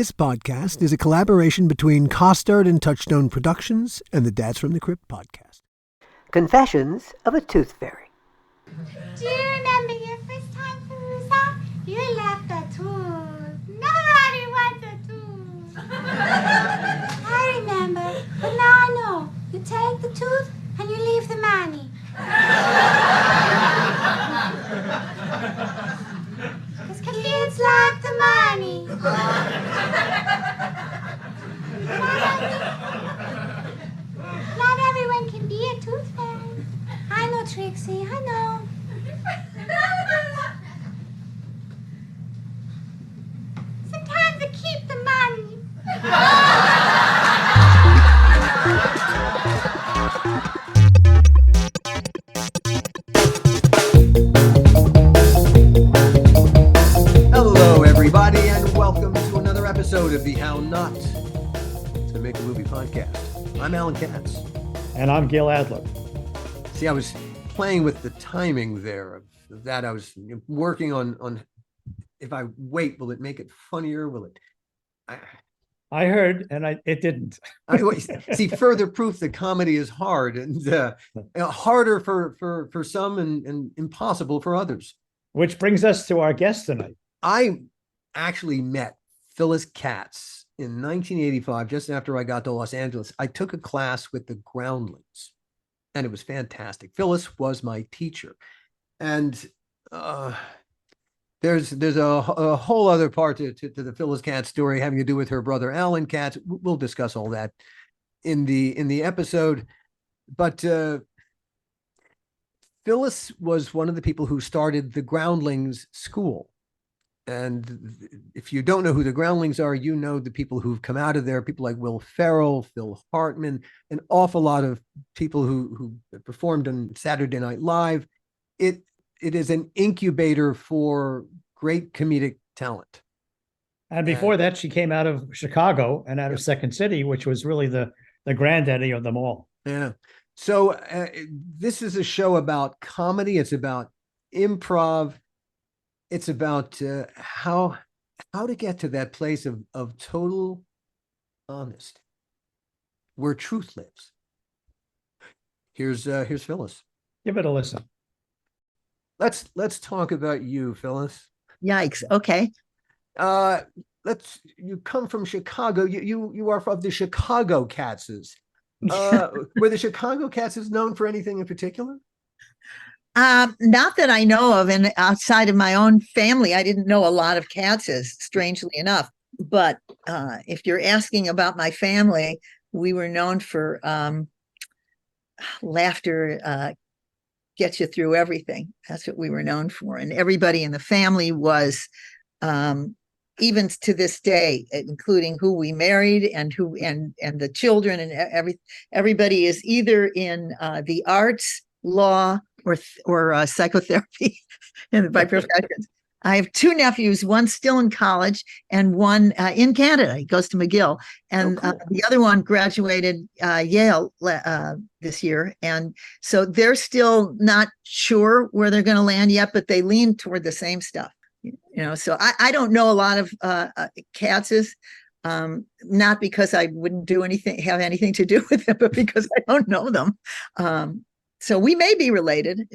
This podcast is a collaboration between Costard and Touchstone Productions and the Dads from the Crypt podcast. Confessions of a Tooth Fairy. Do you remember your first time, Perusa? You left a tooth. Nobody wants a tooth. I remember, but now I know. You take the tooth and you leave the money. Because kids like the money. Not everyone can be a tooth fairy. I know, Trixie, I know. Sometimes I keep the money. Hello, everybody, and welcome to another episode of the How Not to Make a Movie podcast. I'm Alan Katz. And I'm Gil Adler. See, I was playing with the timing there of that. I was working on if I wait, will it make it funnier? Will it? I heard, and it didn't. See, further proof that comedy is hard and harder for some and impossible for others. Which brings us to our guest tonight. I actually met Phyllis Katz in 1985, just after I got to Los Angeles. I took a class with the Groundlings, and it was fantastic. Phyllis was my teacher. And there's a whole other part to the Phyllis Katz story having to do with her brother, Alan Katz. We'll discuss all that in the episode. But Phyllis was one of the people who started the Groundlings School. And if you don't know who the Groundlings are, you know the people who've come out of there, people like Will Ferrell, Phil Hartman, an awful lot of people who performed on Saturday Night Live. It is an incubator for great comedic talent. And before that, she came out of Chicago and out of Second City, which was really the granddaddy of them all. Yeah. So this is a show about comedy. It's about improv. It's about how to get to that place of total honesty, where truth lives. Here's Phyllis. Give it a listen. Let's talk about you, Phyllis. Yikes. Okay. You come from Chicago. You are from the Chicago Katzes. Were the Chicago Katzes known for anything in particular? Not that I know of, and outside of my own family, I didn't know a lot of Katzes, strangely enough. But if you're asking about my family, we were known for laughter gets you through everything. That's what we were known for. And everybody in the family was, even to this day, including who we married and who and the children and everybody is either in the arts, law, or psychotherapy by professions. I have two nephews, one still in college and one in Canada. He goes to McGill. And cool. The other one graduated Yale this year. And so they're still not sure where they're going to land yet, but they lean toward the same stuff. So I don't know a lot of Katzes, not because I wouldn't have anything to do with them, but because I don't know them. So we may be related.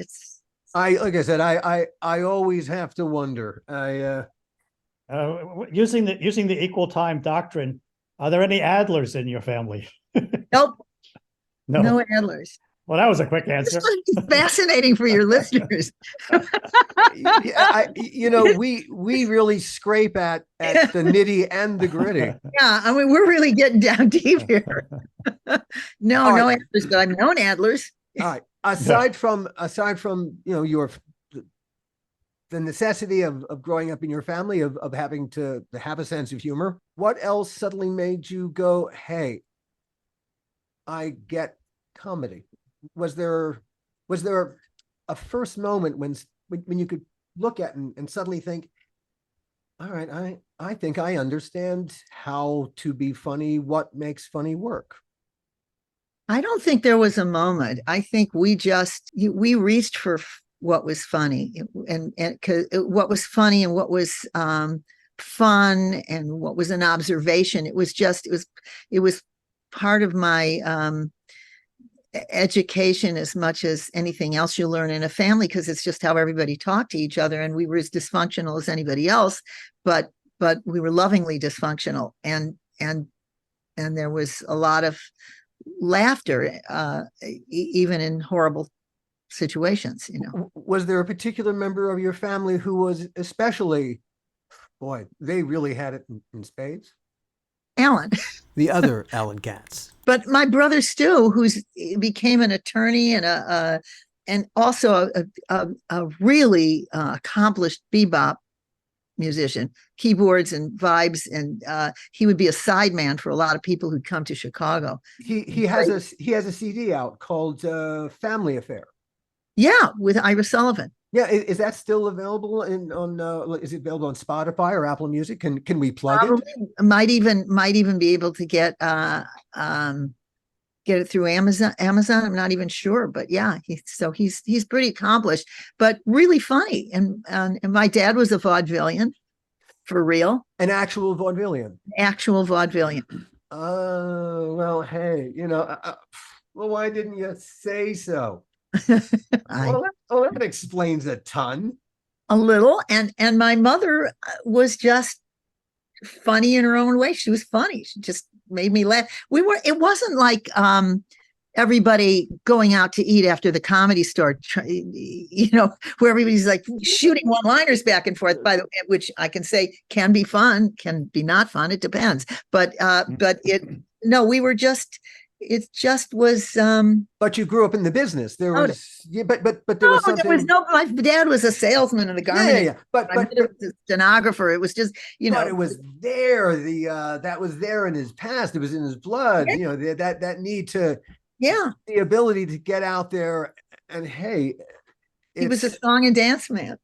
Like I said, I always have to wonder. Using the equal time doctrine, are there any Adlers in your family? Nope. No Adlers. Well, that was a quick answer. It's fascinating for your listeners. We really scrape at the nitty and the gritty. Yeah, I mean, we're really getting down deep here. No Adlers, but I've known Adlers. All right. Aside from your the necessity of growing up in your family, of having to have a sense of humor, what else suddenly made you go, hey, I get comedy? Was there a first moment when you could look at and suddenly think, all right, I think I understand how to be funny, what makes funny work? I don't think there was a moment. I think we reached for what was funny and what was funny and what was fun and what was an observation. It was part of my education as much as anything else you learn in a family, because it's just how everybody talked to each other, and we were as dysfunctional as anybody else, but we were lovingly dysfunctional, and there was a lot of laughter, even in horrible situations, you know. Was there a particular member of your family who was especially, boy, they really had it in spades? Alan. The other Alan Katz. But my brother Stu, who's became an attorney and also a really accomplished bebop musician, keyboards and vibes, and he would be a sideman for a lot of people who'd come to Chicago. He has a CD out called Family Affair. Yeah, with Ira Sullivan. Yeah, is that still available is it available on Spotify or Apple Music? Can we plug it? Might even be able to get it through Amazon. I'm not even sure, but yeah, he's pretty accomplished, but really funny. And my dad was a vaudevillian, for real. An actual vaudevillian. Oh, well, hey, well, why didn't you say so? Well, that explains a ton. A little, and my mother was just funny in her own way. She was funny. She just made me laugh. It wasn't like everybody going out to eat after the Comedy Store, where everybody's like shooting one-liners back and forth, by the way, which I can say can be fun, can be not fun. It depends. But we were just, it just was. But you grew up in the business. There was, but there was something. There was no. My dad was a salesman in the garment. Yeah. But was a stenographer. It was just, But it was there. That was there in his past. It was in his blood. Yeah. That need to. Yeah. The ability to get out there and hey. He was a song and dance man.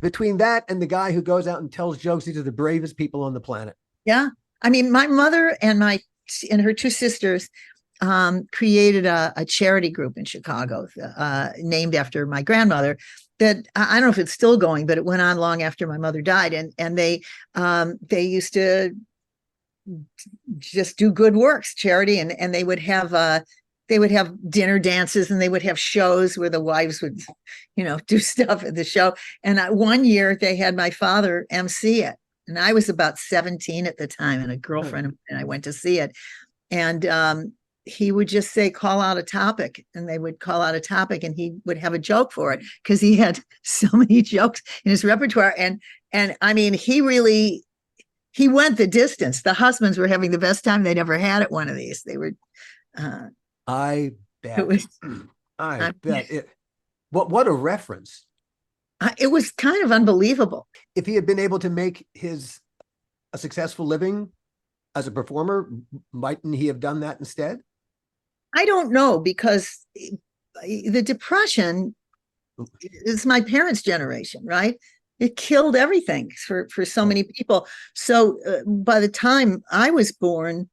Between that and the guy who goes out and tells jokes, these are the bravest people on the planet. Yeah. I mean, my mother and her two sisters created a charity group in Chicago named after my grandmother that I don't know if it's still going, but it went on long after my mother died. And they used to just do good works, charity. And they would have dinner dances, and they would have shows where the wives would, do stuff at the show. And one year they had my father MC it. And I was about 17 at the time, and a girlfriend and I went to see it. And he would just say, call out a topic, and they would call out a topic, and he would have a joke for it, because he had so many jokes in his repertoire. And I mean, he went the distance. The husbands were having the best time they'd ever had at one of these. They were. I bet. I bet it. What a reference. It was kind of unbelievable. If he had been able to make a successful living as a performer, mightn't he have done that instead? I don't know, because the Depression is my parents' generation, right? It killed everything for so many people. So by the time I was born,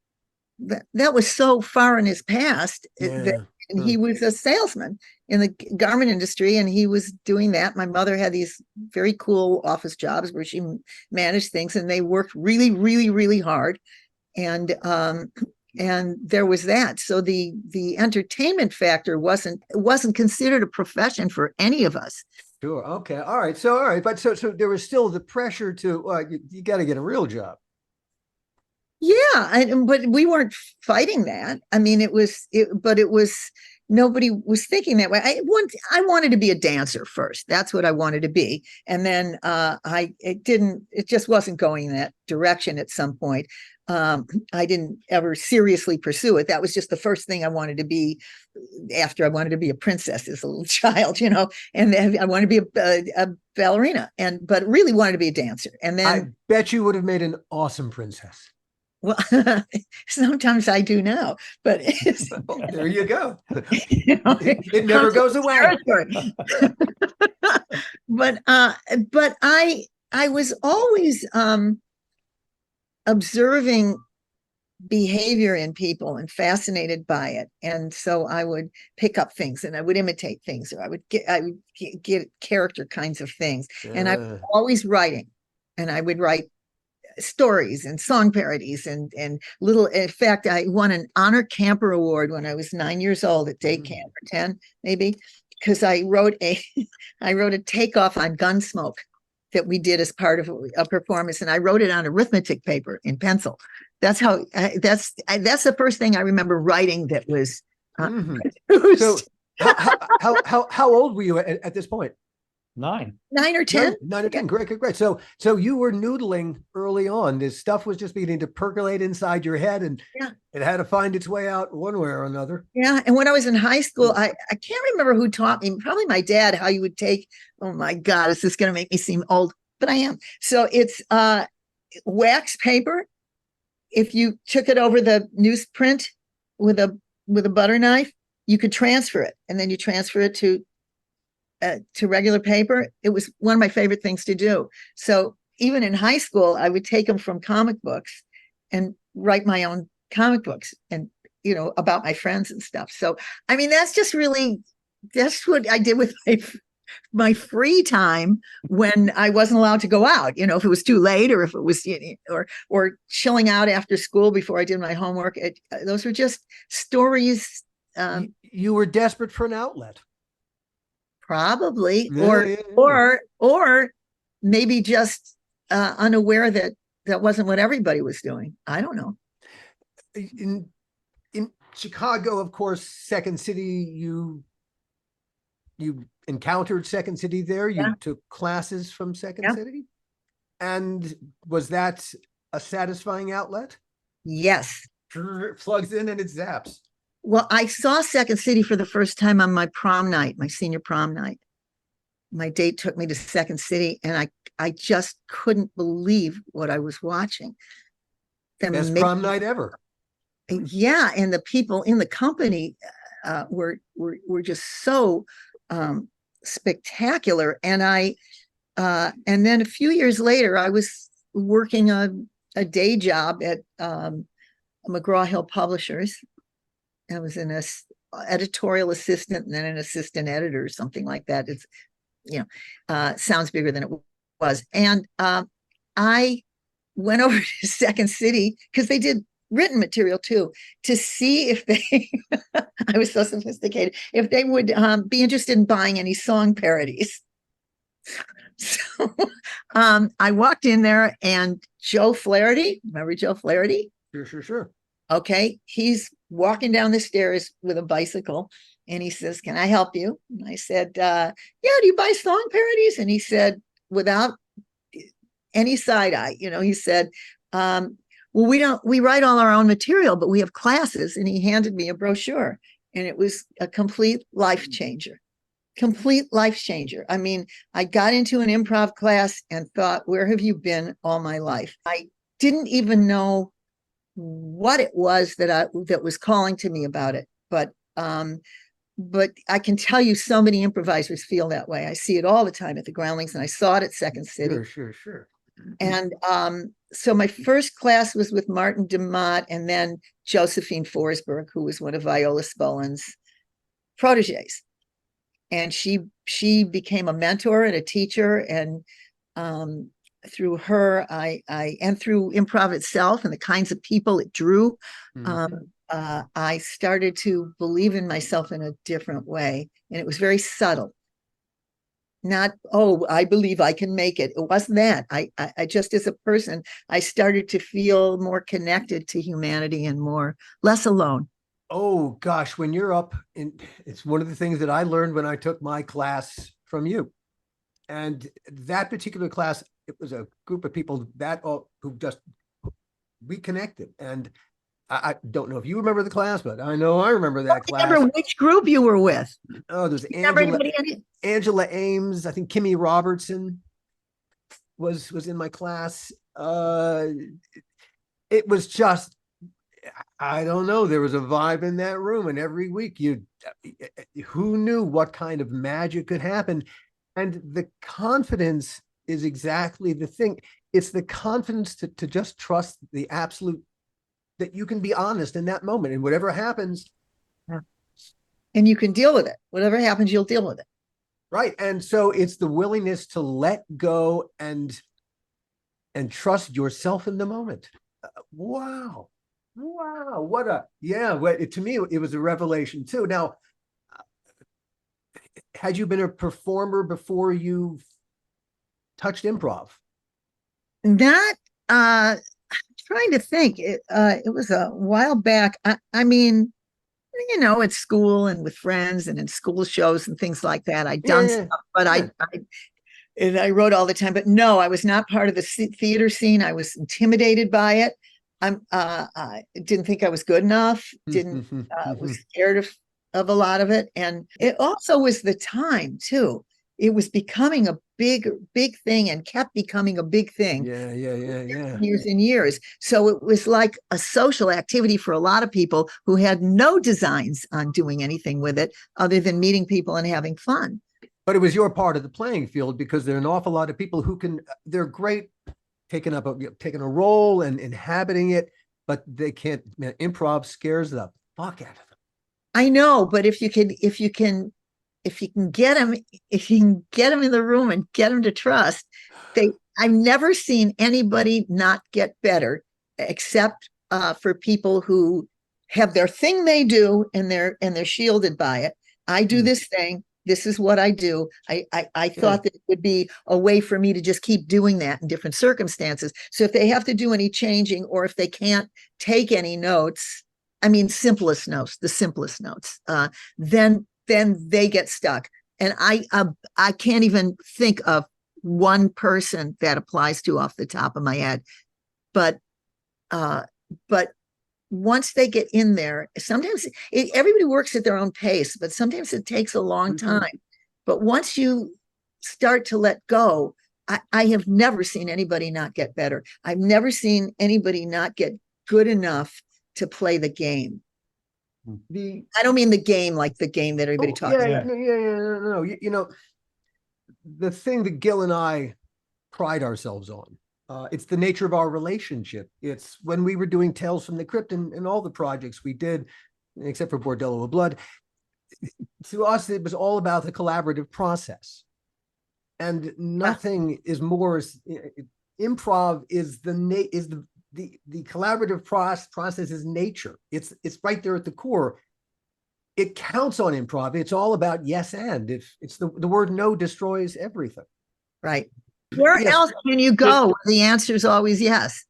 that was so far in his past. And he was a salesman in the garment industry, and he was doing that. My mother had these very cool office jobs where she managed things, and they worked really, really, really hard. And there was that. So the entertainment factor wasn't considered a profession for any of us. Sure. Okay. All right. But so there was still the pressure to you got to get a real job. Yeah, but we weren't fighting that. I mean, it was nobody was thinking that way. I wanted to be a dancer first. That's what I wanted to be. And then it just wasn't going in that direction at some point. I didn't ever seriously pursue it. That was just the first thing I wanted to be after I wanted to be a princess as a little child, and then I wanted to be a ballerina, but really wanted to be a dancer. And then I bet you would have made an awesome princess. Well, sometimes I do now, but there you go. It never goes away. But I was always observing behavior in people and fascinated by it. And so I would pick up things and I would imitate things, or I would get character kinds of things. And I was always writing, and I would write stories and song parodies and little. In fact, I won an honor camper award when I was 9 years old at day camp, or 10 maybe, because I wrote a takeoff on Gunsmoke that we did as part of a performance, and I wrote it on arithmetic paper in pencil. That's how. That's the first thing I remember writing that was. So, how old were you at this point? 9. 9 or 10. 9 or 10. Great. So you were noodling early on. This stuff was just beginning to percolate inside your head, and it had to find its way out one way or another. Yeah. And when I was in high school, I can't remember who taught me, probably my dad, how you would take, oh my God, is this going to make me seem old? But I am. So it's wax paper. If you took it over the newsprint with a butter knife, you could transfer it, and then you transfer it to regular paper. It was one of my favorite things to do. So even in high school, I would take them from comic books and write my own comic books, and about my friends and stuff. So I mean, that's what I did with my free time when I wasn't allowed to go out, if it was too late, or if it was, or chilling out after school before I did my homework. Those were just stories. You were desperate for an outlet. Probably, or maybe just unaware that wasn't what everybody was doing. I don't know. In Chicago, of course, Second City, you encountered Second City there. You took classes from Second City. And was that a satisfying outlet? Yes. It plugs in and it zaps. Well, I saw Second City for the first time on my prom night, my senior prom night. My date took me to Second City, and I just couldn't believe what I was watching. Best prom night ever. Yeah, and the people in the company were just so spectacular. And and then a few years later, I was working a day job at McGraw-Hill Publishers. I was an editorial assistant and then an assistant editor or something like that. It's, sounds bigger than it was. And I went over to Second City because they did written material too, to see if they, I was so sophisticated, if they would be interested in buying any song parodies. So I walked in there, and Joe Flaherty, remember Joe Flaherty? Sure. Okay. He's walking down the stairs with a bicycle, and he says, "Can I help you?" And I said, "Yeah, do you buy song parodies?" And he said, without any side eye, he said, "Well, we write all our own material, but we have classes." And he handed me a brochure, and it was a complete life changer. I mean, I got into an improv class and thought, where have you been all my life? I didn't even know what it was that was calling to me about it. But I can tell you, so many improvisers feel that way. I see it all the time at the Groundlings, and I saw it at Second City. Sure. And so my first class was with Martin DeMott, and then Josephine Forsberg, who was one of Viola Spolin's proteges. And she became a mentor and a teacher. And through her, I and through improv itself and the kinds of people it drew, I started to believe in myself in a different way. And it was very subtle. Not, oh, I believe I can make it. It wasn't that. I just, as a person, I started to feel more connected to humanity and less alone. Oh gosh, when you're up in, it's one of the things that I learned when I took my class from you. And that particular class, it was a group of people who just reconnected. And I don't know if you remember the class, but I know I remember that class. Remember which group you were with? Oh, there's Angela Ames. I think Kimmy Robertson was in my class. It was just, I don't know. There was a vibe in that room, and every week who knew what kind of magic could happen? And the confidence is exactly the thing. It's the confidence to just trust the absolute that you can be honest in that moment, and whatever happens, And you can deal with it. Whatever happens, you'll deal with it. right? And so it's the willingness to let go and trust yourself in the moment. Wow. What a, yeah. To me, it was a revelation too. Now, had you been a performer before you touched improv? Not, trying to think. It was a while back. I mean, at school and with friends and in school shows and things like that. I'd done stuff, but I wrote all the time. But no, I was not part of the theater scene. I was intimidated by it. I didn't think I was good enough. Was scared of a lot of it, and it also was the time too. It was becoming a big thing and kept becoming a big thing. Yeah. Years and years. So it was like a social activity for a lot of people who had no designs on doing anything with it other than meeting people and having fun. But it was your part of the playing field, because there are an awful lot of people who they're great taking a role and inhabiting it, but they can't. Man, improv scares the fuck out of them. I know, but if you can get them in the room and get them to trust, I've never seen anybody not get better, except for people who have their thing they do and they're shielded by it. I do this thing. This is what I do. I thought that it would be a way for me to just keep doing that in different circumstances. So if they have to do any changing, or if they can't take any notes, I mean, the simplest notes, then they get stuck. And I can't even think of one person that applies to off the top of my head. But once they get in there, sometimes everybody works at their own pace, but sometimes it takes a long time. But once you start to let go, I have never seen anybody not get better. I've never seen anybody not get good enough to play the game. I don't mean the game like the game that everybody talks about. No. The thing that Gil and I pride ourselves on, it's the nature of our relationship. It's when we were doing Tales from the Crypt and all the projects we did, except for Bordello of Blood, to us, it was all about the collaborative process. And nothing is more, improv is the collaborative process is nature. It's right there at the core. It counts on improv. It's all about yes and. If it's the word no destroys everything. Right. Where else can you go? The answer is always yes.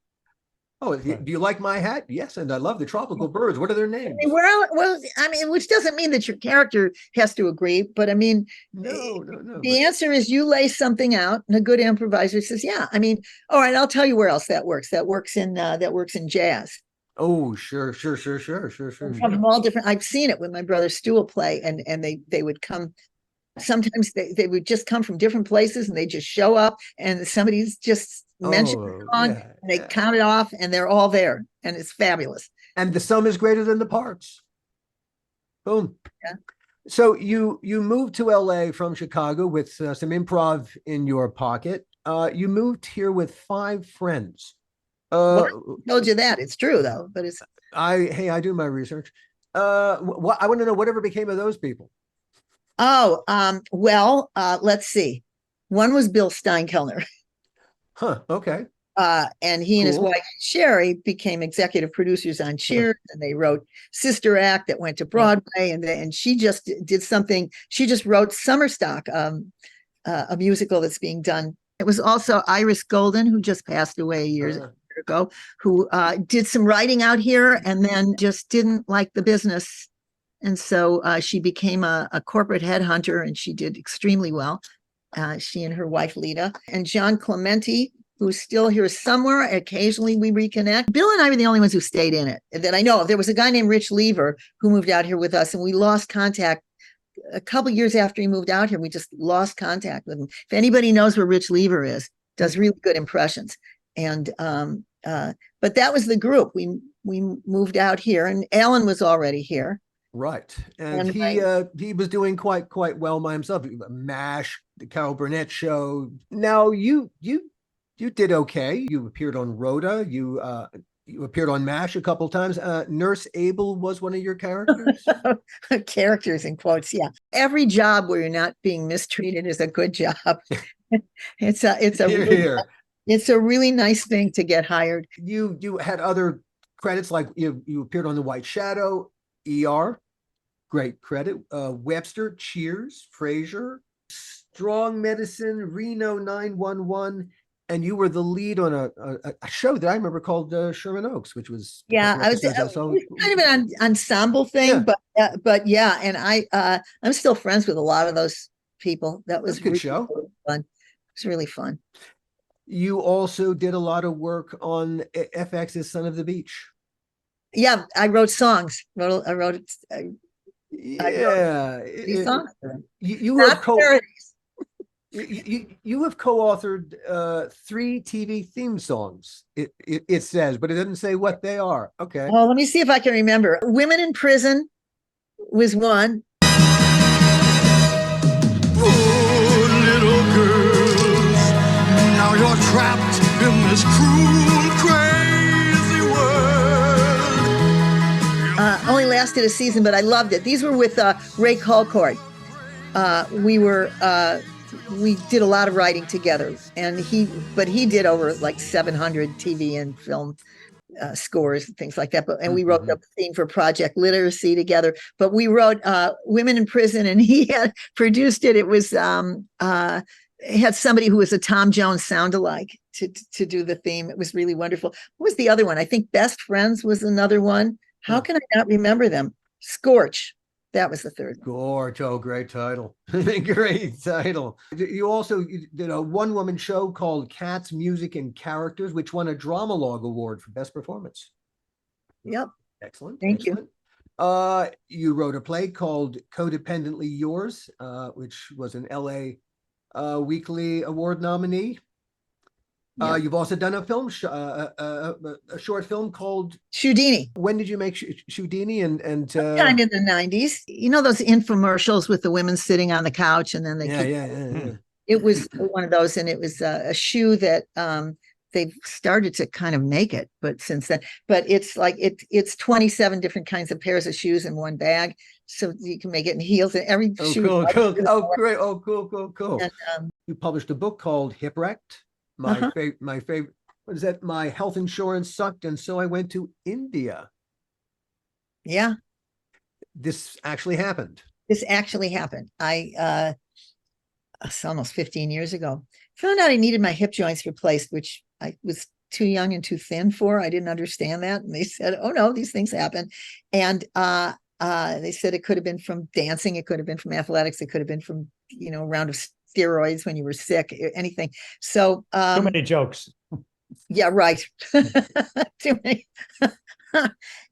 Oh, do you like my hat? Yes, and I love the tropical birds. What are their names? Well, I mean, which doesn't mean that your character has to agree, but I mean, no. The answer is you lay something out, and a good improviser says, "Yeah." I mean, all right, I'll tell you where else that works. That works in jazz. Oh, sure. From all different. I've seen it with my brother Stu will play, and they would come. Sometimes they would just come from different places, and they just show up, and somebody's just mentioned the song, and they count it off, and they're all there, and it's fabulous. And the sum is greater than the parts. Boom. Yeah. So you moved to LA from Chicago with some improv in your pocket. You moved here with 5 friends. I told you that. It's true though, but it's. I do my research. I want to know whatever became of those people. Oh, let's see. One was Bill Steinkellner. Huh. Okay. And he and his wife Sherry became executive producers on Cheers, and they wrote Sister Act that went to Broadway, and she just did something. She just wrote Summer Stock, a musical that's being done. It was also Iris Golden, who just passed away a year ago, who did some writing out here and then just didn't like the business. And so she became a corporate headhunter, and she did extremely well. She and her wife, Lita, and John Clementi, who's still here somewhere. Occasionally we reconnect. Bill and I were the only ones who stayed in it that I know of. There was a guy named Rich Lever who moved out here with us, and we lost contact a couple of years after he moved out here. We just lost contact with him. If anybody knows where Rich Lever is, does really good impressions. And but that was the group. We moved out here, and Alan was already here. Right. And he was doing quite well by himself. MASH, the Carol Burnett show. Now you did okay. You appeared on Rhoda. You You appeared on MASH a couple times. Nurse Abel was one of your characters. Characters in quotes. Yeah. Every job where you're not being mistreated is a good job. It's a Here, really, here. it's a really nice thing to get hired. You had other credits, like you appeared on The White Shadow, ER, great credit. Webster, Cheers, Frasier, Strong Medicine, Reno 911, and you were the lead on a show that I remember called Sherman Oaks, which was Yeah, I was episodes I saw. it was kind of an ensemble thing, Yeah. but yeah, and I'm still friends with a lot of those people. That was That's a good really show. fun. It was really fun. You also did a lot of work on FX's Son of the Beach. Yeah, I wrote songs. I wrote Yeah. these songs. For them. You Not have parodies. you have co-authored 3 TV theme songs. It says, but it doesn't say what they are. Okay. Oh, let me see if I can remember. Women in Prison was one. Poor little girls, now you're trapped in this cruel, crazy world. Only lasted a season, but I loved it. These were with Ray Colcord. We did a lot of writing together, and he did over like 700 TV and film scores and things like that. And we wrote the theme for Project Literacy together. But we wrote Women in Prison, and he had produced it. It was it had somebody who was a Tom Jones sound-alike to do the theme. It was really wonderful. What was the other one? I think Best Friends was another one. How can I not remember them? Scorch. That was the third one. Gorge. Oh, great title. Great title. You also did a one-woman show called Katz Music and Characters, which won a Dramalog Award for Best Performance. Yep. Excellent. Thank you. You wrote a play called Codependently Yours, which was an LA Weekly Award nominee. Yeah. You've also done a film, a short film called Houdini. When did you make Houdini? And Kind of in the 90s. You know those infomercials with the women sitting on the couch and then they keep. It was one of those, and it was a shoe that they've started to kind of make it, but since then, but it's like it's 27 different kinds of pairs of shoes in one bag, so you can make it in heels and every Oh, shoe. cool. Oh, great. Oh, cool. And, You published a book called Hipwrecked. My favorite. What is that? My health insurance sucked, and so I went to India. yeah, This actually happened. this actually happened. It's almost 15 years ago. Found out I needed my hip joints replaced, which I was too young and too thin for. I didn't understand that. And they said, oh no, these things happen. And they said it could have been from dancing. It could have been from athletics. It could have been from, a round of steroids when you were sick, anything. So Too many jokes. yeah, right. Too many.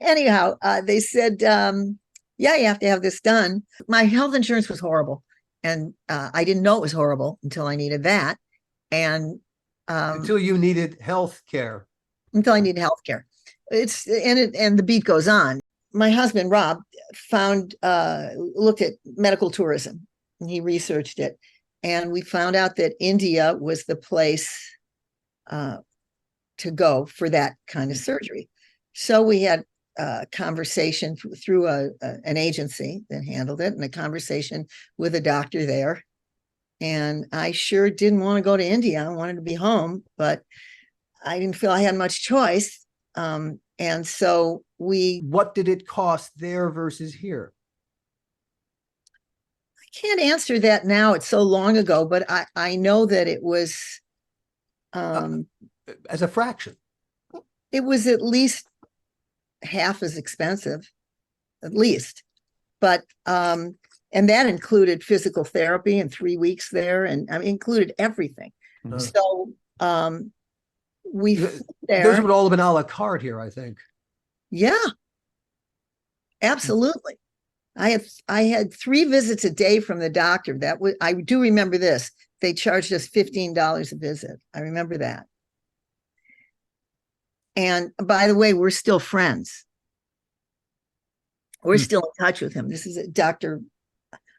Anyhow, they said, yeah, you have to have this done. My health insurance was horrible. And I didn't know it was horrible until I needed that. And Until you needed health care. until I needed health care. And the beat goes on. My husband, Rob, looked at medical tourism, and he researched it. And we found out that India was the place to go for that kind of surgery. So we had a conversation through an agency that handled it, and a conversation with a doctor there. And I sure didn't want to go to India. I wanted to be home, but I didn't feel I had much choice. And so What did it cost there versus here? can't answer that now. It's so long ago, but I know that it was As a fraction. it was at least half as expensive, at least. But and that included physical therapy and 3 weeks there, and I mean, included everything. So we Those there. would all have been a la carte here, I think. Yeah, absolutely. I had 3 visits a day from the doctor. I do remember this. They charged us $15 a visit. I remember that. And by the way, we're still friends. We're still in touch with him. This is Dr.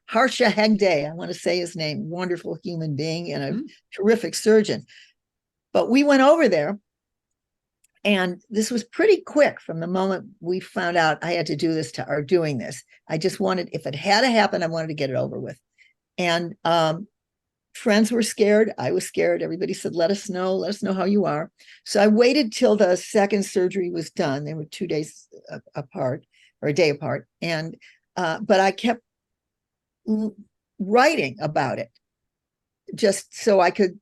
Harsha Hegde. I want to say his name. Wonderful human being and a terrific surgeon. But we went over there And this was pretty quick from the moment we found out I had to do this to our doing this. I just wanted, if it had to happen, I wanted to get it over with. And friends were scared. I was scared. Everybody said, let us know how you are. So I waited till the second surgery was done. They were 2 days apart, or a day apart. And, but I kept writing about it just so I could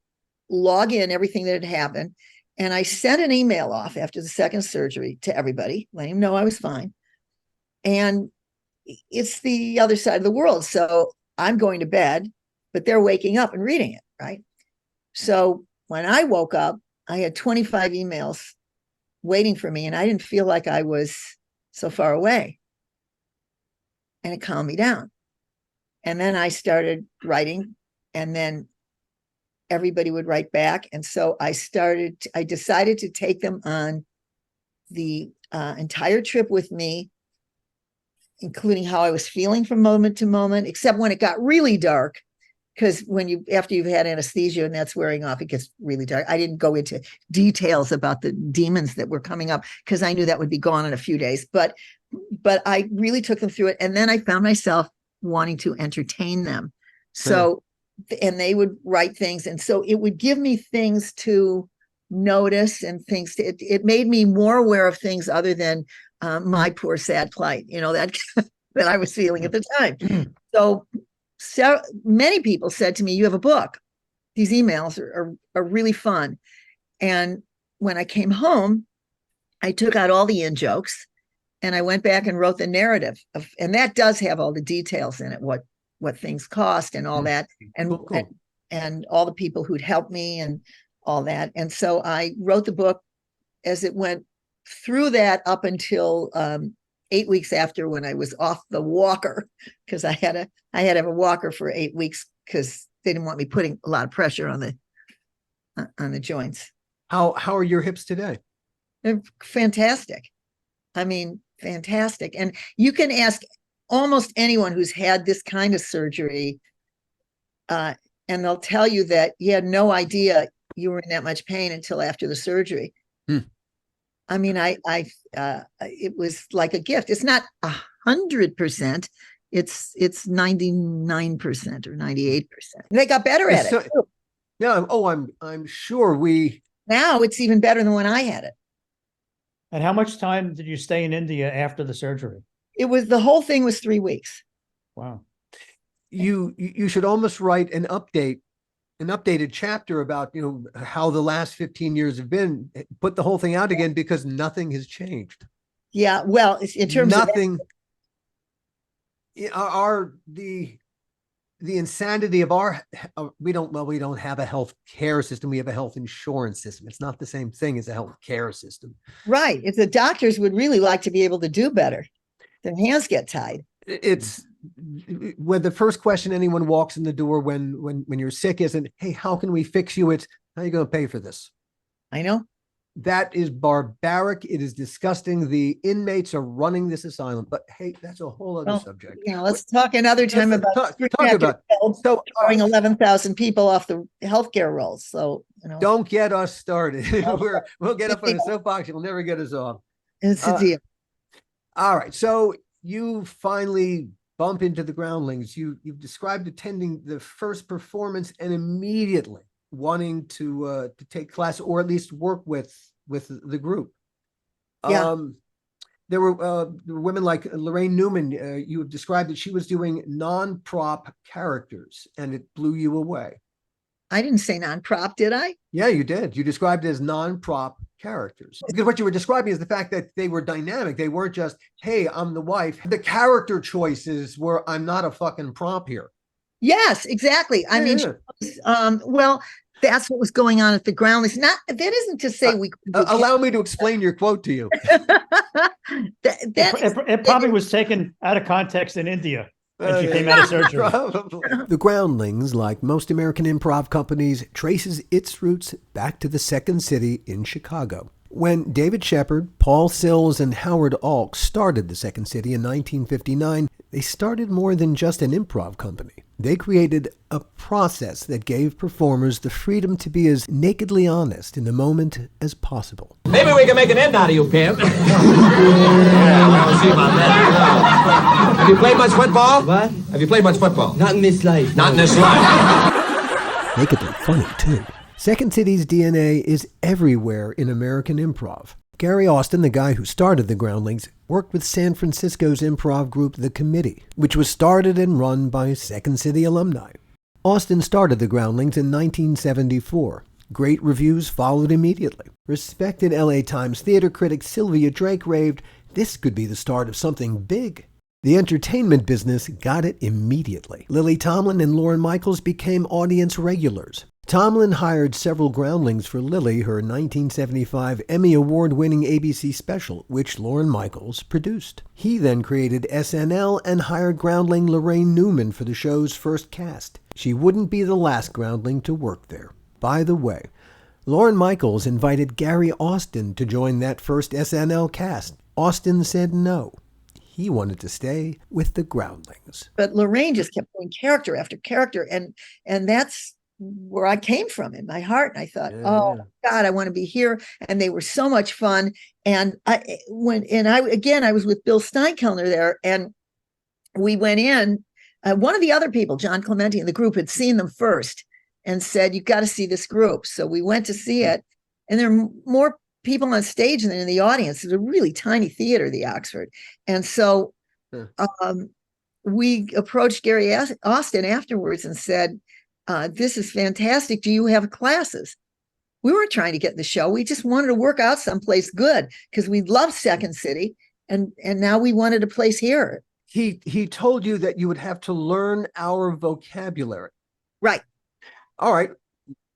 log in everything that had happened. And I sent an email off after the second surgery to everybody, letting them know I was fine. And it's the other side of the world. So I'm going to bed, but they're waking up and reading it, right? So when I woke up, I had 25 emails waiting for me, and I didn't feel like I was so far away. And it calmed me down. And then I started writing, and then everybody would write back. And so I decided to take them on the entire trip with me, including how I was feeling from moment to moment, except when it got really dark, because after you've had anesthesia and that's wearing off, it gets really dark. I didn't go into details about the demons that were coming up because I knew that would be gone in a few days, but I really took them through it. And then I found myself wanting to entertain them. So, and they would write things. And so it would give me things to notice and things it made me more aware of things other than my poor sad plight, that that I was feeling at the time. So many people said to me, you have a book. These emails are really fun. And when I came home, I took out all the in-jokes and I went back and wrote the narrative and that does have all the details in it, what things cost and all that, and Cool. and all the people who'd helped me and all that. And so I wrote the book as it went through that up until 8 weeks after, when I was off the walker, because I had to have a walker for 8 weeks because they didn't want me putting a lot of pressure on the joints. How are your hips today? They're fantastic. I mean, fantastic. And you can ask almost anyone who's had this kind of surgery, and they'll tell you that you had no idea you were in that much pain until after the surgery. I mean, it was like a gift. It's not 100%. It's 99% or 98%. They got better at it. Too. Yeah. Oh, I'm sure now it's even better than when I had it. And how much time did you stay in India after the surgery? The whole thing was 3 weeks. Wow. You should almost write an updated chapter about, how the last 15 years have been, put the whole thing out again, because nothing has changed. Yeah. Well, in terms nothing, the insanity of we don't have a health care system. We have a health insurance system. It's not the same thing as a health care system. Right. If the doctors would really like to be able to do better, their hands get tied. It's when the first question anyone walks in the door when you're sick isn't, hey, how can we fix you? It's, how are you going to pay for this? I know. That is barbaric. It is disgusting. The inmates are running this asylum, but hey, that's a whole other subject. Let's talk another time about throwing 11,000 people off the healthcare rolls. So, don't get us started. We'll get up on the soapbox. You'll never get us off. It's a deal. All right. So you finally bump into the Groundlings. You've described attending the first performance and immediately wanting to take class, or at least work with the group. Yeah. There were women like Lorraine Newman. You have described that she was doing non-prop characters, and it blew you away. I didn't say non-prop, did I? Yeah, you did. You described it as non-prop characters. Because what you were describing is the fact that they were dynamic. They weren't just, hey, I'm the wife. The character choices were, I'm not a fucking prop here. Yes, exactly. I mean, well, that's what was going on at the Groundlings. That isn't to say we allow me to explain your quote to you. It probably was taken out of context in India when she came out of surgery. The Groundlings, like most American improv companies, traces its roots back to the second city in Chicago. When David Shepard, Paul Sills, and Howard Alk started the Second City in 1959, they started more than just an improv company. They created a process that gave performers the freedom to be as nakedly honest in the moment as possible. Maybe we can make an end out of you, Pam. Yeah, well, see about that. Have you played much football? What? Have you played much football? Not in this life. Not in this life. Nakedly funny, too. Second City's DNA is everywhere in American improv. Gary Austin, the guy who started the Groundlings, worked with San Francisco's improv group The Committee, which was started and run by Second City alumni. Austin started the Groundlings in 1974. Great reviews followed immediately. Respected LA Times theater critic Sylvia Drake raved, "This could be the start of something big." The entertainment business got it immediately. Lily Tomlin and Lorne Michaels became audience regulars. Tomlin hired several Groundlings for Lily, her 1975 Emmy Award-winning ABC special, which Lorne Michaels produced. He then created SNL and hired Groundling Lorraine Newman for the show's first cast. She wouldn't be the last Groundling to work there. By the way, Lorne Michaels invited Gary Austin to join that first SNL cast. Austin said no. He wanted to stay with the Groundlings. But Lorraine just kept doing character after character, and that's where I came from in my heart. And I thought, oh God, I want to be here. And they were so much fun. And I was with Bill Steinkellner there, and we went in. One of the other people, John Clementi in the group, had seen them first and said, "You've got to see this group." So we went to see it, and there are more people on stage than in the audience. It's a really tiny theater, the Oxford. And so we approached Gary Austin afterwards and said, "This is fantastic. Do you have classes?" We weren't trying to get in the show. We just wanted to work out someplace good because we loved Second City, and now we wanted a place here. He told you that you would have to learn our vocabulary. Right. All right.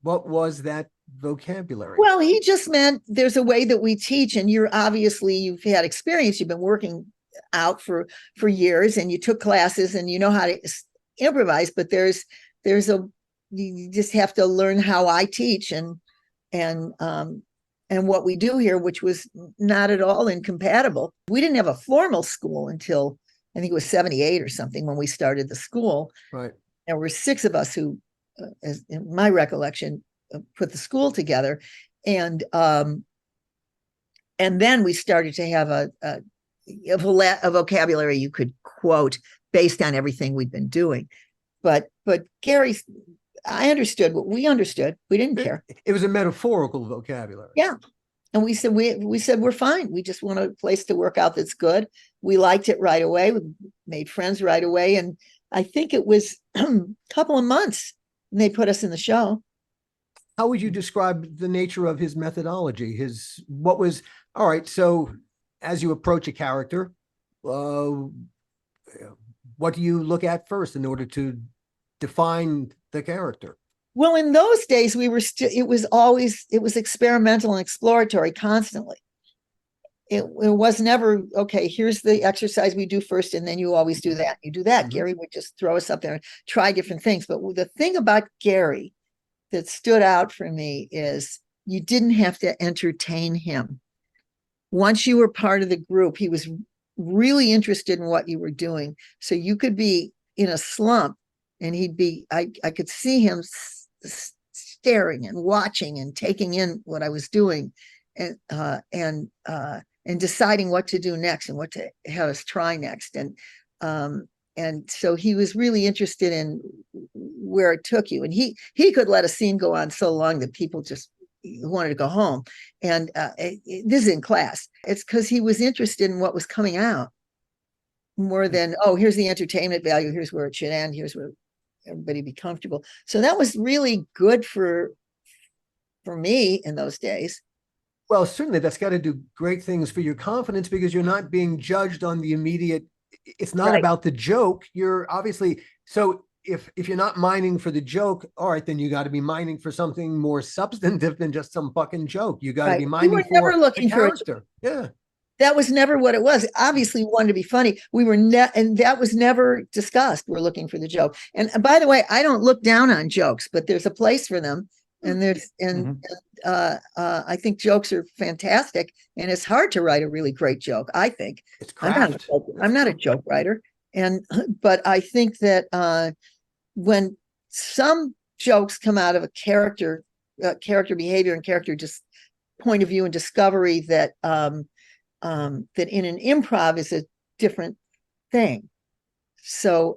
What was that vocabulary? Well, he just meant there's a way that we teach, and you've had experience. You've been working out for years, and you took classes, and you know how to improvise. But you just have to learn how I teach and what we do here, which was not at all incompatible. We didn't have a formal school until I think it was 78 or something when we started the school. Right. There were 6 of us who, as in my recollection, put the school together, and then we started to have a vocabulary you could quote based on everything we'd been doing. But Gary, I understood what we understood. We didn't care. It was a metaphorical vocabulary. Yeah. And we said, we're fine. We just want a place to work out that's good. We liked it right away. We made friends right away. And I think it was a couple of months and they put us in the show. How would you describe the nature of his methodology? All right. So as you approach a character, what do you look at first in order to define the character? Well, in those days, it was experimental and exploratory constantly. It was never, okay, here's the exercise we do first, and then you always do that. You do that. Mm-hmm. Gary would just throw us up there and try different things. But the thing about Gary that stood out for me is you didn't have to entertain him. Once you were part of the group, he was really interested in what you were doing. So you could be in a slump, and I could see him staring and watching and taking in what I was doing, and deciding what to do next and what to have us try next. And so he was really interested in where it took you. And he could let a scene go on so long that people just wanted to go home. And this is in class. It's because he was interested in what was coming out more than, oh, here's the entertainment value. Here's where it should end. Here's where everybody be comfortable. So that was really good for me in those days. Well, certainly that's got to do great things for your confidence because you're not being judged on the immediate. It's not Right. about the joke. You're obviously, so if you're not mining for the joke, all right, then you got to be mining for something more substantive than just some fucking joke. You got to Right. be We mining were for never looking the for a character. Yeah. That was never what it was. Obviously, we wanted to be funny. We were and that was never discussed. We're looking for the joke. And by the way, I don't look down on jokes, but there's a place for them. And there's, and, Mhm. I think jokes are fantastic, and it's hard to write a really great joke, I think. It's I'm not, craft. I'm not a joke writer. And, but I think that, when some jokes come out of a character behavior and character just point of view and discovery, that, that in an improv is a different thing. So,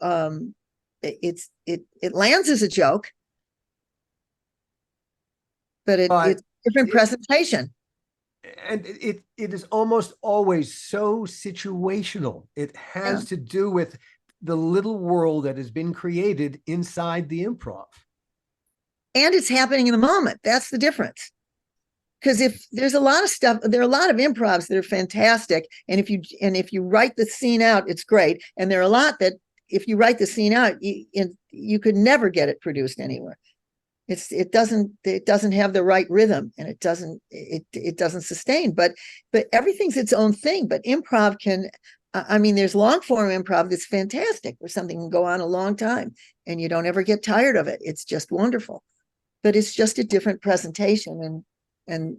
it lands as a joke, but But it's different it- presentation. And it is almost always so situational. It has to do with the little world that has been created inside the improv. And it's happening in the moment. That's the difference. Because if there's a lot of stuff, there are a lot of improvs that are fantastic. And if you write the scene out, it's great. And there are a lot that if you write the scene out, you could never get it produced anywhere. It doesn't have the right rhythm, and it doesn't sustain, but everything's its own thing. But improv can, I mean, there's long form improv that's fantastic, where something can go on a long time and you don't ever get tired of it. It's just wonderful, but it's just a different presentation, and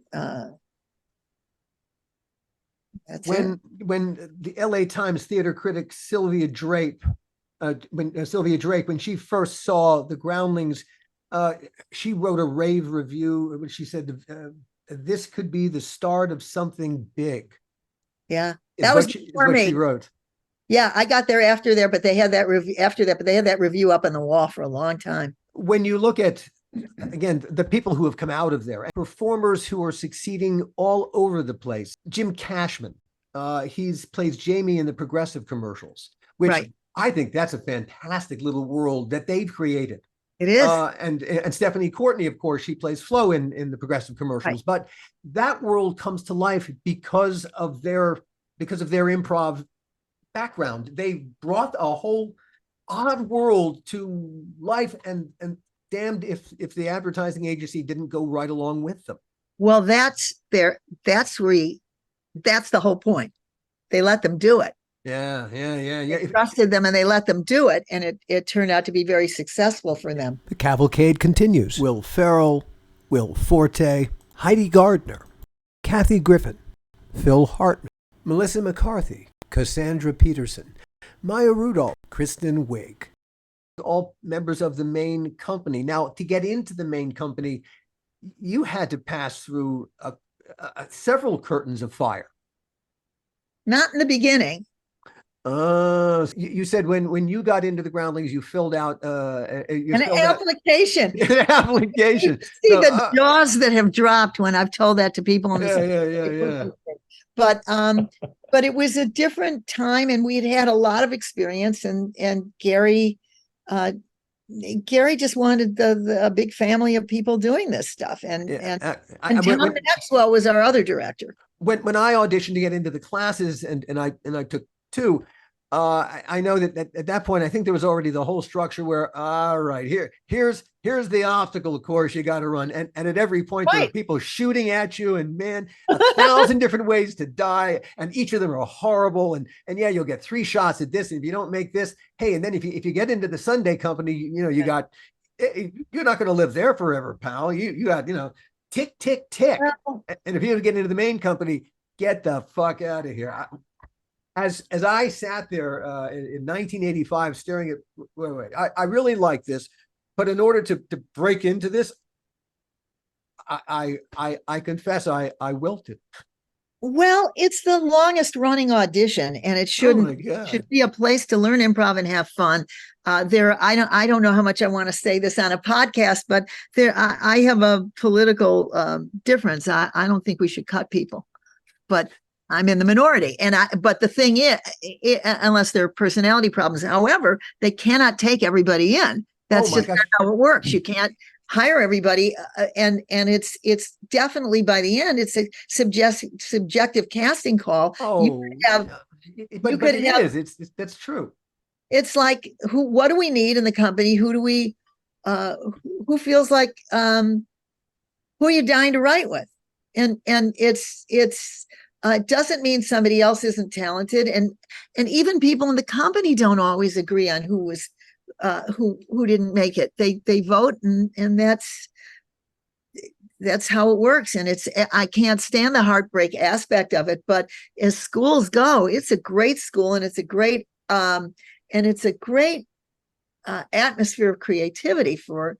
that's it. When the LA Times theater critic Sylvia Drake, when she first saw the Groundlings, she wrote a rave review, which she said, this could be the start of something big. Yeah, Is that what was she, is before what me. she wrote. Yeah, I got there after there, but they had that review after that, but they had that review up on the wall for a long time. When you look at, again, the people who have come out of there, performers who are succeeding all over the place. Jim Cashman, he's plays Jamie in the Progressive commercials, which Right. I think that's a fantastic little world that they've created. It is. And Stephanie Courtney, of course, she plays Flo in the Progressive commercials. Right. But that world comes to life because of their improv background. They brought a whole odd world to life, and damned if the advertising agency didn't go right along with them. Well, that's the whole point. They let them do it. Yeah. They trusted them and they let them do it, and it turned out to be very successful for them. The cavalcade continues. Will Ferrell, Will Forte, Heidi Gardner, Kathy Griffin, Phil Hartman, Melissa McCarthy, Cassandra Peterson, Maya Rudolph, Kristen Wiig. All members of the main company. Now, to get into the main company, you had to pass through several curtains of fire. Not in the beginning. You said when you got into the Groundlings, you filled out An application. An application. See the jaws that have dropped when I've told that to people. Yeah. But it was a different time, and we'd had a lot of experience, and Gary just wanted a big family of people doing this stuff. And Tom Maxwell was our other director. When I auditioned to get into the classes, and I took two, I know that at that point, I think there was already the whole structure where, all right, here's the obstacle course you got to run. And at every point, there are people shooting at you, and man, 1,000 different ways to die. And each of them are horrible. And yeah, you'll get 3 shots at this. And if you don't make this, hey, and then if you get into the Sunday company, you're not going to live there forever, pal. You got, tick, tick, tick. And if you get into the main company, get the fuck out of here. As I sat there in 1985 staring at, wait, I really like this, but in order to break into this, I confess I wilted. Well, it's the longest running audition, and it should be a place to learn improv and have fun. I don't know how much I want to say this on a podcast, but I have a political difference. I don't think we should cut people, but I'm in the minority. But the thing is, unless there are personality problems, however, they cannot take everybody in. That's just not how it works. You can't hire everybody. And it's definitely, by the end, it's a subjective casting call. That's true. It's like, what do we need in the company? Who feels like, who are you dying to write with? And it doesn't mean somebody else isn't talented, and even people in the company don't always agree on who didn't make it. They vote, and that's that's how it works. And I can't stand the heartbreak aspect of it, but as schools go, it's a great school, and it's a great atmosphere of creativity for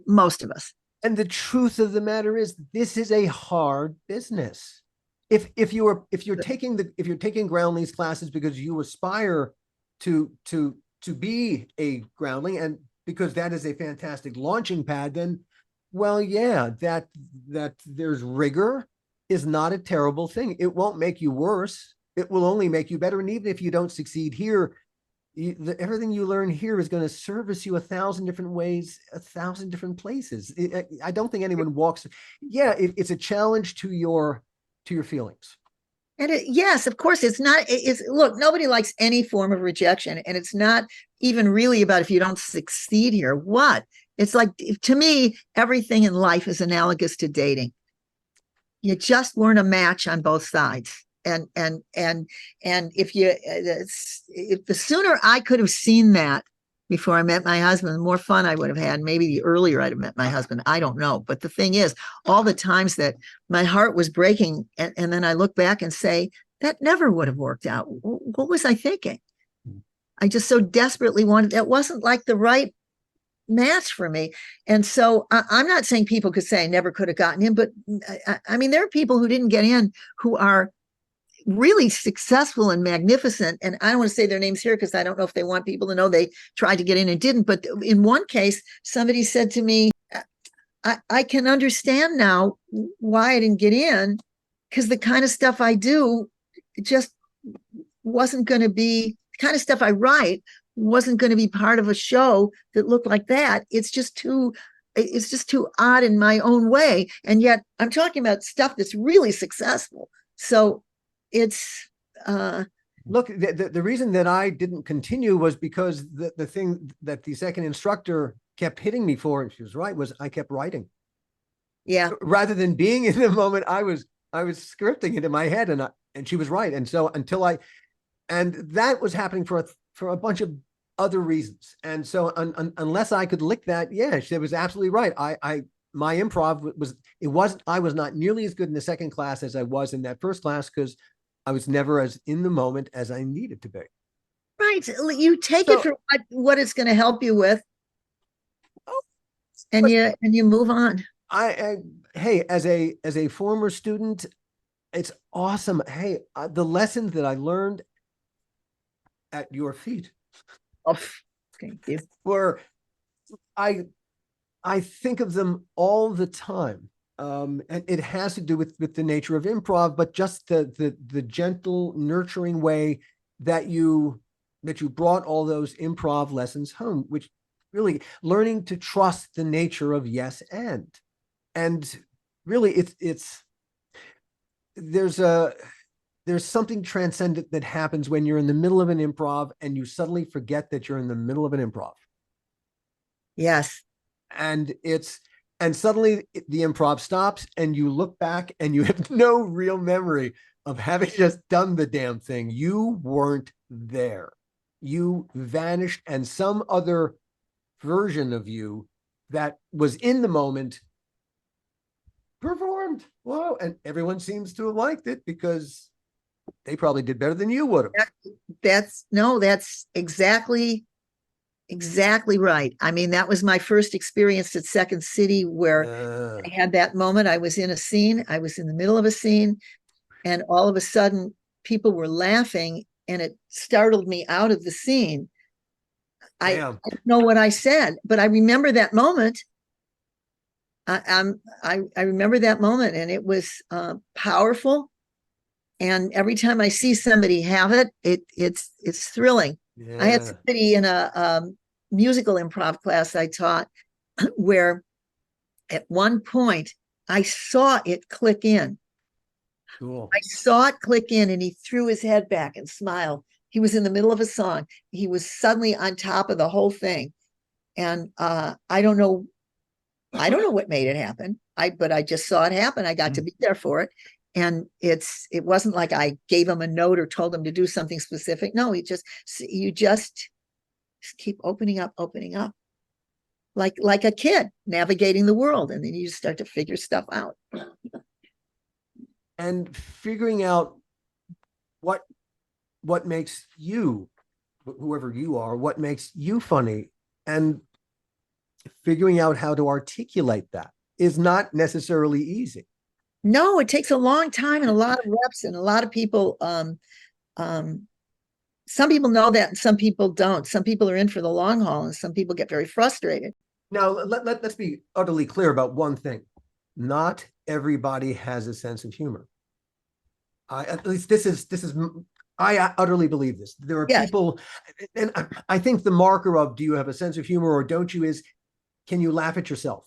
most of us. And the truth of the matter is, this is a hard business. If you're taking Groundlings classes because you aspire to be a groundling, and because that is a fantastic launching pad, then, well, yeah, that there's rigor is not a terrible thing. It won't make you worse. It will only make you better. And even if you don't succeed here, everything you learn here is going to service you 1,000 different ways, 1,000 different places. I don't think anyone walks. Yeah, it's a challenge to your feelings. And yes, of course, look, nobody likes any form of rejection. And it's not even really about if you don't succeed here, what? It's like, to me, everything in life is analogous to dating. You just weren't a match on both sides. And if the sooner I could have seen that before I met my husband, the more fun I would have had. Maybe the earlier I'd have met my husband, I don't know. But the thing is, all the times that my heart was breaking, and then I look back and say, that never would have worked out. What was I thinking? I just so desperately wanted, that wasn't like the right match for me. And so I'm not saying people could say I never could have gotten in, but I mean, there are people who didn't get in who are really successful and magnificent. And I don't want to say their names here because I don't know if they want people to know they tried to get in and didn't. But in one case, somebody said to me, I can understand now why I didn't get in, because the kind of stuff I do just wasn't going to be, the kind of stuff I write wasn't going to be part of a show that looked like that. It's just too odd in my own way. And yet I'm talking about stuff that's really successful. So it's look, the reason that I didn't continue was because the thing that the second instructor kept hitting me for, and she was right, was I kept writing. Yeah. Rather than being in the moment, I was scripting it in my head, and she was right. And so and that was happening for a bunch of other reasons. And so unless I could lick that, yeah, she was absolutely right. My improv I was not nearly as good in the second class as I was in that first class, because I was never as in the moment as I needed to be. Right. You take it for what it's going to help you with. And you move on. Hey, as a former student, it's awesome. Hey, the lessons that I learned at your feet. Oh, thank you. Were, I think of them all the time. And it has to do with the nature of improv, but just the gentle, nurturing way that you brought all those improv lessons home, which really learning to trust the nature of yes and really there's something transcendent that happens when you're in the middle of an improv and you suddenly forget that you're in the middle of an improv. Yes. And suddenly the improv stops and you look back and you have no real memory of having just done the damn thing. You weren't there. You vanished, and some other version of you that was in the moment performed. Whoa. And everyone seems to have liked it because they probably did better than you would have. That's exactly right. I mean, that was my first experience at Second City, where I had that moment. I was in a scene. I was in the middle of a scene, and all of a sudden people were laughing, and it startled me out of the scene. I don't know what I said, but I remember that moment. I remember that moment, and it was powerful. And every time I see somebody have it, it's thrilling. Yeah. I had somebody in a musical improv class I taught where at one point I saw it click in. Cool. I saw it click in, and he threw his head back and smiled. He was in the middle of a song. He was suddenly on top of the whole thing. And I don't know what made it happen. But I just saw it happen. I got to be there for it. And it wasn't like I gave him a note or told him to do something specific. No, you just keep opening up. like a kid navigating the world, and then you just start to figure stuff out. And figuring out what makes you, whoever you are, what makes you funny, and figuring out how to articulate that is not necessarily easy. No, it takes a long time and a lot of reps, and a lot of people, some people know that and some people don't. Some people are in for the long haul and some people get very frustrated. Now, let's be utterly clear about one thing. Not everybody has a sense of humor. At least I utterly believe this. There are people, and I think the marker of do you have a sense of humor or don't you is, can you laugh at yourself?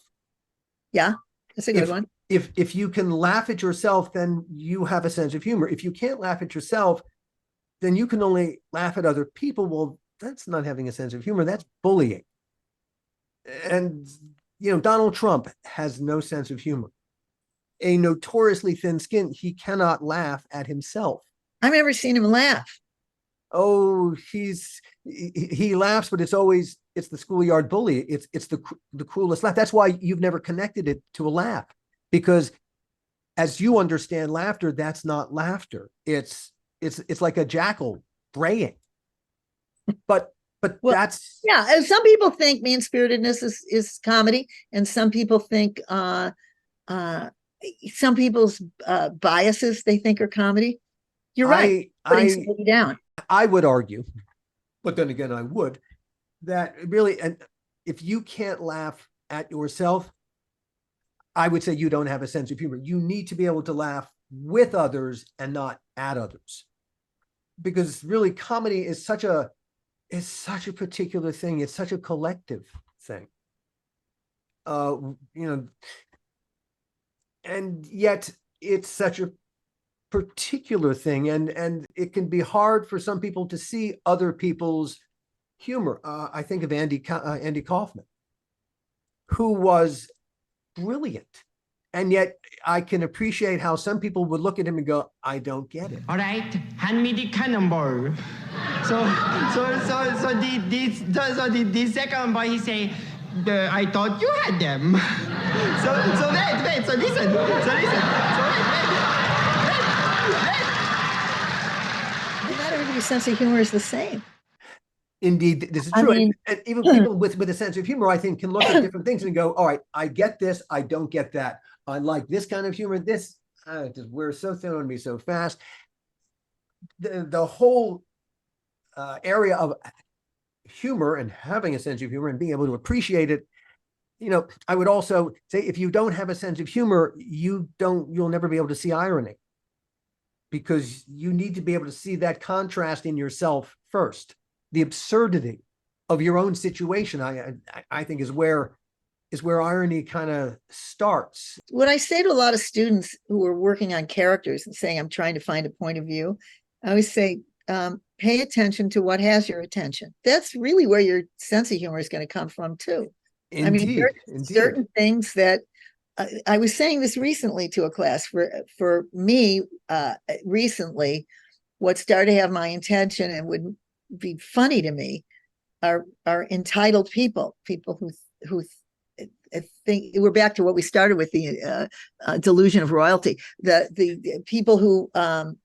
Yeah, that's a good one. If you can laugh at yourself, then you have a sense of humor. If you can't laugh at yourself, then you can only laugh at other people. Well, that's not having a sense of humor. That's bullying. And, Donald Trump has no sense of humor. A notoriously thin-skinned, he cannot laugh at himself. I've never seen him laugh. Oh, he laughs, but it's the schoolyard bully. It's the cruelest laugh. That's why you've never connected it to a laugh, because as you understand laughter, that's not laughter. It's like a jackal braying. But Well, that's and some people think mean-spiritedness is comedy, and some people think some people's biases they think are comedy. You're right. Putting somebody down. I would argue, but then again, I would, that really, and if you can't laugh at yourself, I would say you don't have a sense of humor. You need to be able to laugh with others and not at others, because really comedy is such a particular thing. It's such a collective thing. And yet it's such a particular thing, and it can be hard for some people to see other people's humor. I think of Andy Kaufman, who was brilliant, and yet I can appreciate how some people would look at him and go, "I don't get it." All right, hand me the cannonball. So the second boy he say, I thought you had them. Wait. So listen. Not everybody's sense of humor is the same. Indeed, this is true. And even people with a sense of humor, I think, can look at different things and go, all right, I get this, I don't get that. I like this kind of humor. This just wears so thin on me so fast. The whole area of humor and having a sense of humor and being able to appreciate it, I would also say, if you don't have a sense of humor, you'll never be able to see irony, because you need to be able to see that contrast in yourself first. The absurdity of your own situation, I think, is where irony kind of starts. What I say to a lot of students who are working on characters and saying, I'm trying to find a point of view, I always say, pay attention to what has your attention. That's really where your sense of humor is going to come from too. Indeed, there's certain things that I was saying this recently to a class. For me, recently, what started to have my attention and would be funny to me are entitled people who think we're back to what we started with, the delusion of royalty. The people who have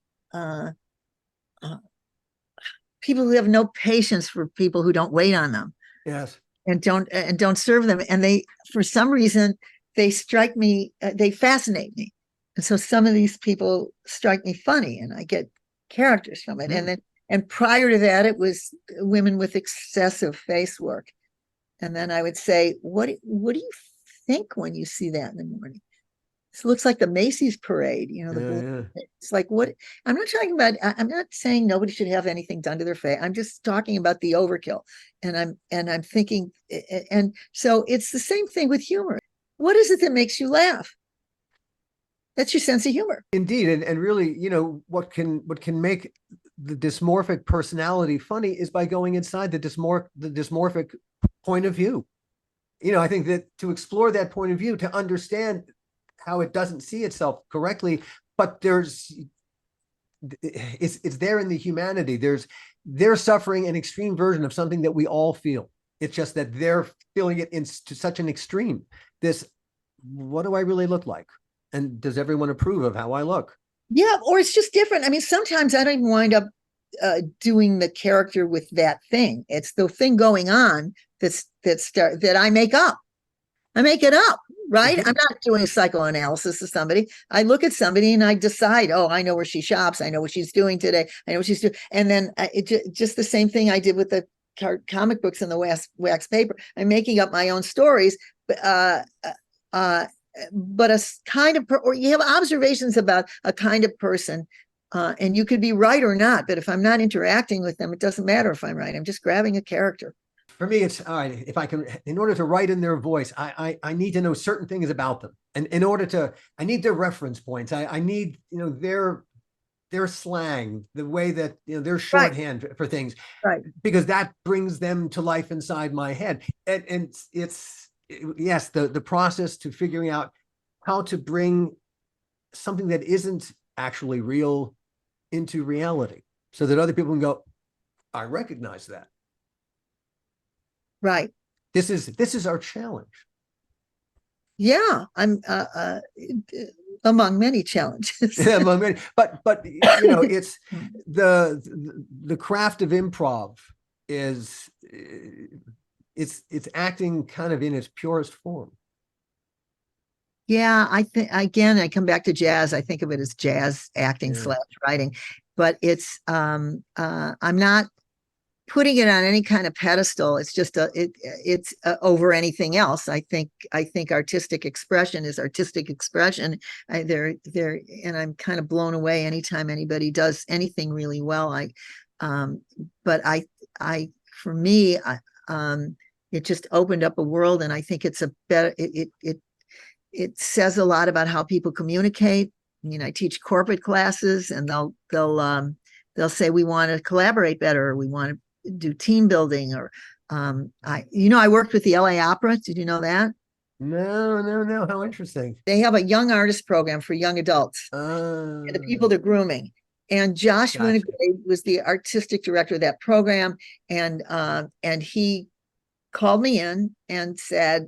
no patience for people who don't wait on them. Yes. And don't serve them. And they, for some reason, they strike me, they fascinate me. And so some of these people strike me funny, and I get characters from it. And prior to that, it was women with excessive face work. And then I would say, what do you think when you see that in the morning? This looks like the Macy's parade, It's like, what? I'm not saying nobody should have anything done to their face. I'm just talking about the overkill. And I'm thinking, and so it's the same thing with humor. What is it that makes you laugh? That's your sense of humor. Indeed. And really, what can make the dysmorphic personality funny is by going inside the dysmorphic point of view. I think that to explore that point of view, to understand how it doesn't see itself correctly, but it's there in the humanity. They're suffering an extreme version of something that we all feel. It's just that they're feeling it to such an extreme. This, what do I really look like? And does everyone approve of how I look? Yeah, or it's just different. I mean, sometimes I don't even wind up doing the character with that thing. It's the thing going on that I make up. I make it up, right? I'm not doing psychoanalysis of somebody. I look at somebody and I decide, oh, I know where she shops. I know what she's doing today. I know what she's doing. And then just the same thing I did with the comic books and the wax paper. I'm making up my own stories, but a kind of, or you have observations about a kind of person, and you could be right or not, but if I'm not interacting with them, it doesn't matter if I'm right. I'm just grabbing a character. For me, it's all right. If I can, in order to write in their voice, I need to know certain things about them. And in order to, I need their reference points. I need, their slang, the way that, their shorthand for things, right? Because that brings them to life inside my head. And yes, the process to figuring out how to bring something that isn't actually real into reality so that other people can go, I recognize that. Right. This is our challenge. Yeah, I'm among many challenges. Among many, but it's the craft of improv is it's acting kind of in its purest form. Yeah, I think again, I come back to jazz. I think of it as jazz acting / writing, but it's I'm not putting it on any kind of pedestal. It's just it's over anything else. I think artistic expression is artistic expression. And I'm kind of blown away anytime anybody does anything really well. But for me, it just opened up a world, and I think it's a better. It says a lot about how people communicate. I mean, I teach corporate classes, and they'll say we want to collaborate better, or we want to do team building, or I worked with the LA Opera. Did you know that? No. How interesting. They have a young artist program for young adults, and the people they're grooming. And Josh Winograd was the artistic director of that program, and he called me in and said,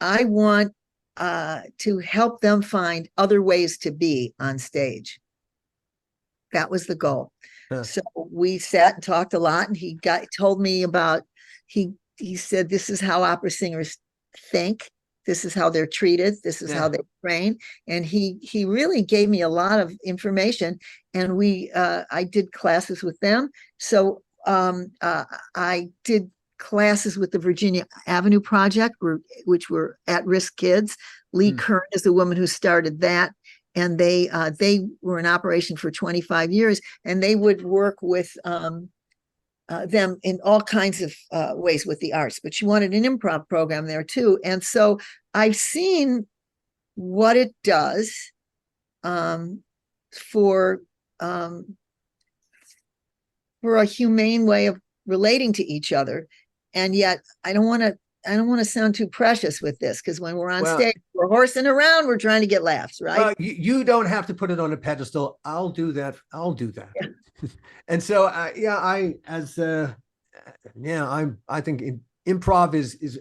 I want to help them find other ways to be on stage. That was the goal. So we sat and talked a lot, and he told me about, he said, this is how opera singers think. This is how they're treated. This is how they train. And he really gave me a lot of information, and I did classes with them. So I did classes with the Virginia Avenue Project, which were at-risk kids. Lee Kern is the woman who started that. And they were in operation for 25 years, and they would work with them in all kinds of ways with the arts. But she wanted an improv program there too. And so I've seen what it does for a humane way of relating to each other. And yet I don't want to sound too precious with this, because when we're on stage, we're horsing around, we're trying to get laughs, right? You don't have to put it on a pedestal. I'll do that. Yeah. And so, I think improv is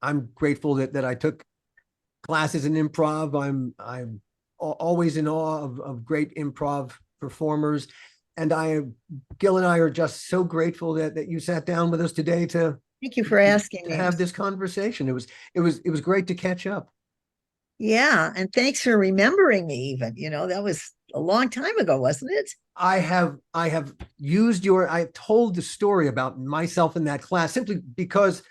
I'm grateful that I took classes in improv. I'm always in awe of great improv performers. And Gil and I are just so grateful that you sat down with us today to thank you for asking me to have this conversation. It was great to catch up. Yeah, and thanks for remembering me. Even that was a long time ago, wasn't it? I have I've told the story about myself in that class simply because,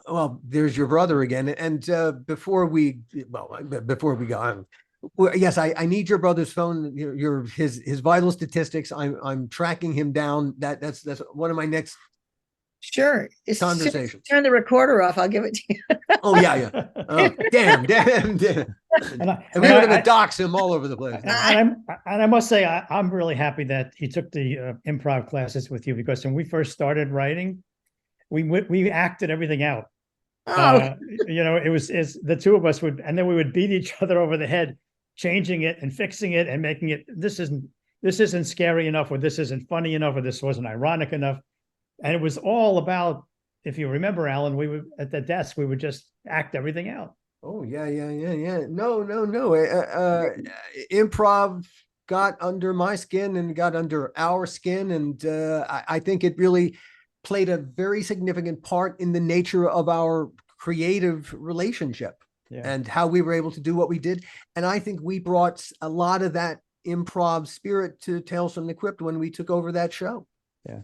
well, there's your brother again. And before we go on, yes, I need your brother's phone, his vital statistics. I'm tracking him down. That's one of my next conversations. Turn the recorder off. I'll give it to you. Oh yeah. Oh, damn. And we're going to dox him all over the place. And I must say, I'm really happy that he took the improv classes with you, because when we first started writing, we acted everything out. It's the two of us and then we would beat each other over the head, changing it and fixing it and making it, this isn't scary enough, or this isn't funny enough, or this wasn't ironic enough. And it was all about, if you remember, Alan, we would at the desk, we would just act everything out. Oh, yeah. No. Improv got under my skin and got under our skin. And I think it really played a very significant part in the nature of our creative relationship and how we were able to do what we did. And I think we brought a lot of that improv spirit to Tales from the Crypt when we took over that show. Yeah.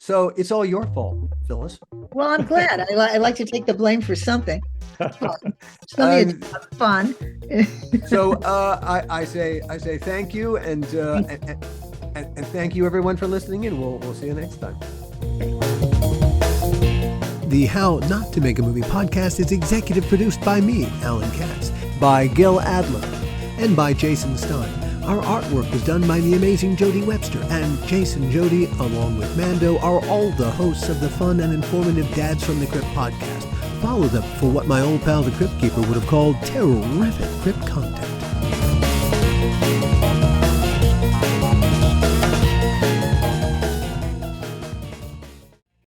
So it's all your fault, Phyllis. Well, I'm glad. I like to take the blame for something. Something fun. So I say thank you and thank you everyone for listening in. We'll see you next time. The How Not to Make a Movie podcast is executive produced by me, Alan Katz, by Gil Adler, and by Jason Stein. Our artwork was done by the amazing Jody Webster, and Jason Jody, along with Mando, are all the hosts of the fun and informative Dads from the Crypt podcast. Follow them for what my old pal the Crypt Keeper would have called terrific Crypt content.